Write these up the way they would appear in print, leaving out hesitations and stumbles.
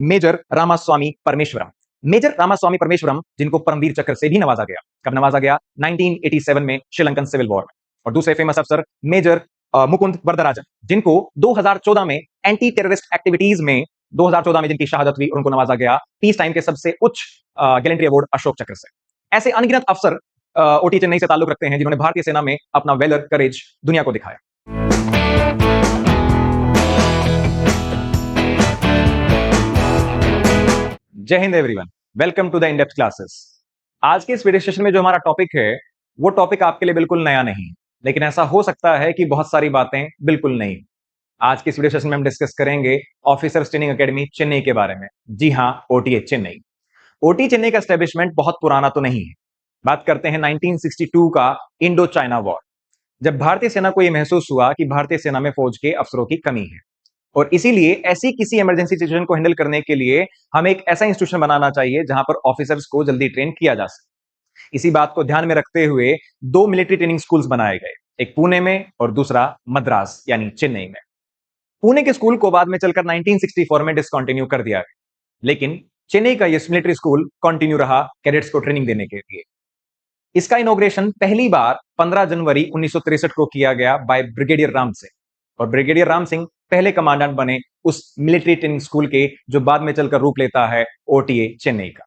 Major Ramaswamy Parameswaran. Major Ramaswamy Parameswaran जिनको परमवीर चक्र से भी नवाजा गया। कब नवाजा गया? 1987 में श्रीलंकन सिविल वॉर में। और दूसरे फेमस अफसर मेजर मुकुंद वरदराजन जिनको 2014 में एंटी टेररिस्ट एक्टिविटीज में 2014 में जिनकी शहादत हुई और उनको नवाजा गया पीस टाइम के सबसे उच्च गैलेंट्री अवार्ड अशोक चक्र से। ऐसे अनगिनत अफसर ओटी चेन्नई से ताल्लुक रखते हैं जिन्होंने भारतीय सेना में अपना वेलर करेज दुनिया को दिखाया। Jai Hind everyone, welcome to the in depth classes. आज के इस वीडियो सेशन में जो हमारा टॉपिक है वो टॉपिक आपके लिए बिल्कुल नया नहीं, लेकिन ऐसा हो सकता है कि बहुत सारी बातें बिल्कुल नई। आज के इस वीडियो सेशन में हम डिस्कस करेंगे ऑफिसर्स ट्रेनिंग एकेडमी चेन्नई के बारे में। जी हां, ओटीए चेन्नई। ओटी चेन्नई का एस्टेब्लिशमेंट बहुत पुराना तो नहीं है। बात करते हैं 1962 का इंडो चाइना वॉर, जब भारतीय सेना को यह महसूस हुआ कि भारतीय सेना में फौज के अफसरों की कमी है और इसीलिए ऐसी किसी इमरजेंसी सिचुएशन को हैंडल करने के लिए हमें एक ऐसा इंस्टीट्यूशन बनाना चाहिए जहां पर ऑफिसर्स को जल्दी ट्रेन किया जा सके। इसी बात को ध्यान में रखते हुए दो मिलिट्री ट्रेनिंग स्कूल्स बनाए गए, एक पुणे में और दूसरा मद्रास यानी चेन्नई में। पुणे के स्कूल को बाद में चलकर 1964 में डिसकंटिन्यू कर दिया गया, लेकिन चेन्नई का यह मिलिट्री स्कूल कंटिन्यू रहा कैडेट्स को ट्रेनिंग देने के लिए। इसका इनॉग्रेशन पहली बार 15 जनवरी 1963 को किया गया बाय ब्रिगेडियर राम सिंह, और ब्रिगेडियर राम सिंह पहले कमांडेंट बने उस मिलिट्री ट्रेनिंग स्कूल के जो बाद में चलकर रूप लेता है ओटीए चेन्नई का।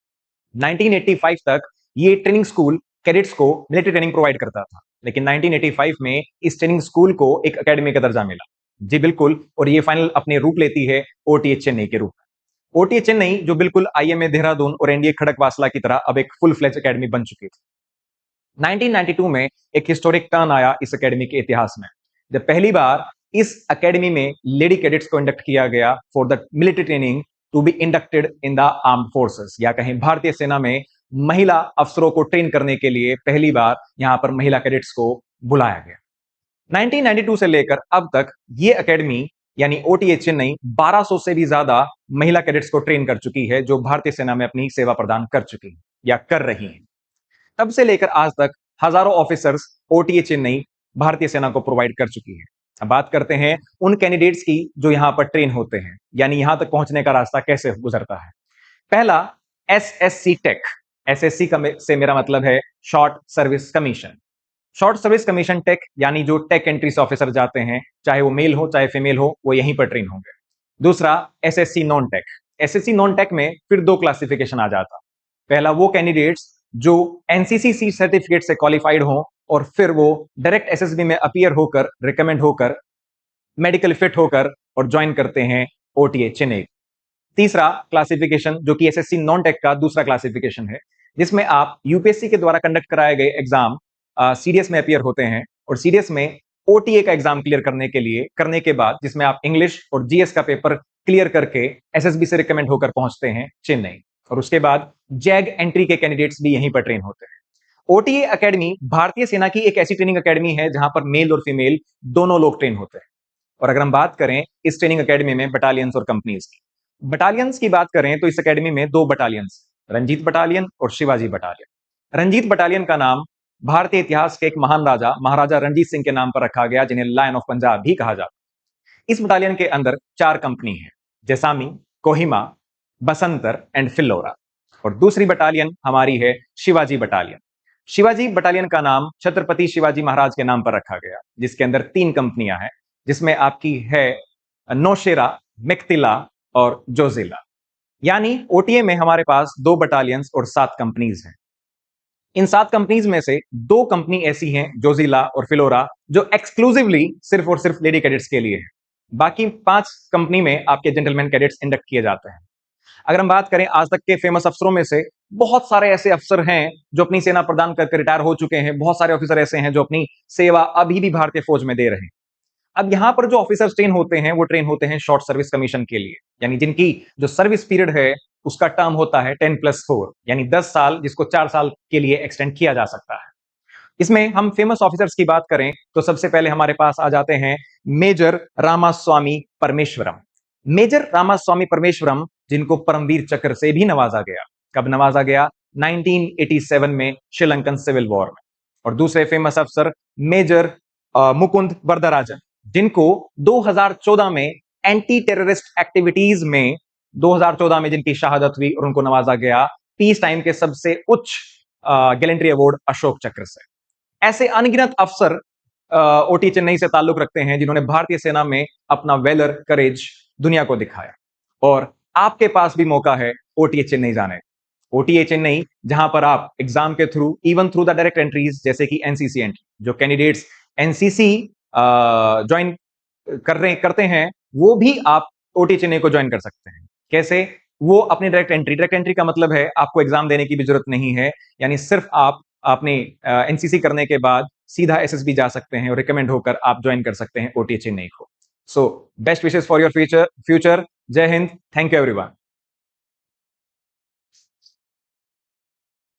1985 तक ये ट्रेनिंग स्कूल कैडेट्स को मिलिट्री ट्रेनिंग प्रोवाइड करता था, लेकिन 1985 में इस ट्रेनिंग स्कूल को एक एकेडमी का दर्जा मिला। जी बिल्कुल, और ये फाइनल अपने रूप लेती है ओटीए चेन्नई के रूप में। ओटीए चेन्नई जो बिल्कुल आईएमए देहरादून और एनडीए खड़कवासला की तरह अब एक फुल फ्लेज एकेडमी बन चुकी थी। 1992 में एक हिस्टोरिक टर्न आया इस एकेडमी के इतिहास में, जब पहली बार इस एकेडमी में लेडी कैडेट्स को इंडक्ट किया गया for the military training to be inducted in the armed forces, या कहीं भारतीय सेना में महिला अफसरों को ट्रेन करने के लिए पहली बार यहां पर महिला कैडेट्स को बुलाया गया। 1992 से लेकर अब तक ये एकेडमी यानी ओटीए चेन्नई 1200 से भी ज्यादा महिला कैडेट्स को ट्रेन कर चुकी है जो भारतीय सेना में अपनी सेवा प्रदान कर चुकी है या कर रही है। तब से लेकर आज तक हजारों ऑफिसर्स ओटीए चेन्नई भारतीय सेना को प्रोवाइड कर चुकी है। अब बात करते हैं उन कैंडिडेट्स की जो यहां पर ट्रेन होते हैं, यानी यहां तक पहुंचने का रास्ता कैसे गुजरता है। पहला, एसएससी टेक। एसएससी से मेरा मतलब है short service commission. Short service commission tech यानी जो टेक एंट्री से ऑफिसर जाते हैं, चाहे वो मेल हो चाहे फीमेल हो, वो यहीं पर ट्रेन होंगे। दूसरा, SSC non tech. SSC non tech में फिर दो क्लासिफिकेशन आ जाता। पहला, वो कैंडिडेट्स जो एनसीसी सर्टिफिकेट से क्वालिफाइड हो और फिर वो डायरेक्ट एसएसबी में अपीयर होकर, रिकमेंड होकर, मेडिकल फिट होकर और ज्वाइन करते हैं ओटीए चेन्नई। तीसरा क्लासिफिकेशन जो कि एसएससी नॉन टेक का दूसरा क्लासिफिकेशन है, जिसमें आप यूपीएससी के द्वारा कंडक्ट कराए गए एग्जाम सीडीएस में अपीयर होते हैं और सीडीएस में ओटीए का एग्जाम क्लियर करने के बाद जिसमें आप इंग्लिश और जीएस का पेपर क्लियर करके एसएसबी से रिकमेंड होकर पहुंचते हैं चेन्नई, और उसके बाद जैग एंट्री के कैंडिडेट्स भी यहीं पर ट्रेन होते हैं। ओटीए एकेडमी भारतीय सेना की एक ऐसी ट्रेनिंग एकेडमी है जहां पर मेल और फीमेल दोनों लोग ट्रेन होते हैं। और अगर हम बात करें इस ट्रेनिंग एकेडमी में बटालियंस और कंपनीज की, बटालियंस की बात करें तो इस एकेडमी में दो बटालियंस, रंजीत बटालियन और शिवाजी बटालियन। रंजीत बटालियन का नाम भारतीय इतिहास के एक महान राजा महाराजा रणजीत सिंह के नाम पर रखा गया, जिन्हें लायन ऑफ पंजाब भी कहा जाता है। इस बटालियन के अंदर 4 कंपनी है, जैसामी, कोहिमा, बसंतर एंड फिल्लोरा। और दूसरी बटालियन हमारी है शिवाजी बटालियन। शिवाजी बटालियन का नाम छत्रपति शिवाजी महाराज के नाम पर रखा गया, जिसके अंदर 3 कंपनियां हैं, जिसमें आपकी है नौशेरा, मेक्तिला और जोजिला। यानी ओटीए में हमारे पास 2 बटालियंस और 7 कंपनीज हैं। इन 7 कंपनीज में से 2 कंपनी ऐसी हैं, जोजिला और फिलोरा, जो एक्सक्लूसिवली सिर्फ और सिर्फ लेडी कैडेट्स के लिए है। बाकी 5 कंपनी में आपके जेंटलमैन कैडेट्स इंडक्ट किए जाते हैं। अगर हम बात करें आज तक के फेमस अफसरों में से, बहुत सारे ऐसे अफसर हैं जो अपनी सेना प्रदान करके रिटायर हो चुके हैं। बहुत सारे ऑफिसर ऐसे हैं जो अपनी सेवा अभी भी भारतीय फौज में दे रहे हैं। अब यहां पर जो ऑफिसर्स ट्रेन होते हैं वो ट्रेन होते हैं शॉर्ट सर्विस कमीशन के लिए, यानी जिनकी जो सर्विस पीरियड है उसका टर्म होता है 10+4, यानी 10 साल, जिसको 4 साल के लिए एक्सटेंड किया जा सकता है। इसमें हम फेमस ऑफिसर्स की बात करें तो सबसे पहले हमारे पास आ जाते हैं मेजर रामास्वामी परमेश्वरम। मेजर रामास्वामी परमेश्वरम जिनको परमवीर चक्र से भी नवाजा गया। कब नवाजा गया? 1987 में श्रीलंकन सिविल वॉर में। और दूसरे फेमस अफसर मेजर मुकुंद वरदराजन, जिनको 2014 में एंटी टेररिस्ट एक्टिविटीज में 2014 में जिनकी शहादत हुई और उनको नवाजा गया पीस टाइम के सबसे उच्च गैलेंट्री अवार्ड अशोक चक्र से। ऐसे अनगिनत अफसर ओटी चेन्नई से ताल्लुक रखते हैं जिन्होंने भारतीय सेना में अपना वेलर करेज दुनिया को दिखाया। और आपके पास भी मौका है ओटीए चेन्नई जाने। ओटीए चेन्नई, जहां पर आप एग्जाम के through, even through the direct entries जैसे कि एनसीसी एंट्री, जो कैंडिडेट्स एनसीसी ज्वाइन करते हैं, वो भी आप ओटी चेन्नई को ज्वाइन कर सकते हैं। कैसे? वो अपनी डायरेक्ट एंट्री का मतलब है आपको एग्जाम देने की भी जरूरत नहीं है, यानी सिर्फ आप अपने एनसीसी करने के बाद सीधा एसएसबी जा सकते हैं और रिकमेंड होकर आप ज्वाइन कर सकते हैं ओटी चेन्नई को। So best wishes for your future. जय हिंद। Thank you everyone.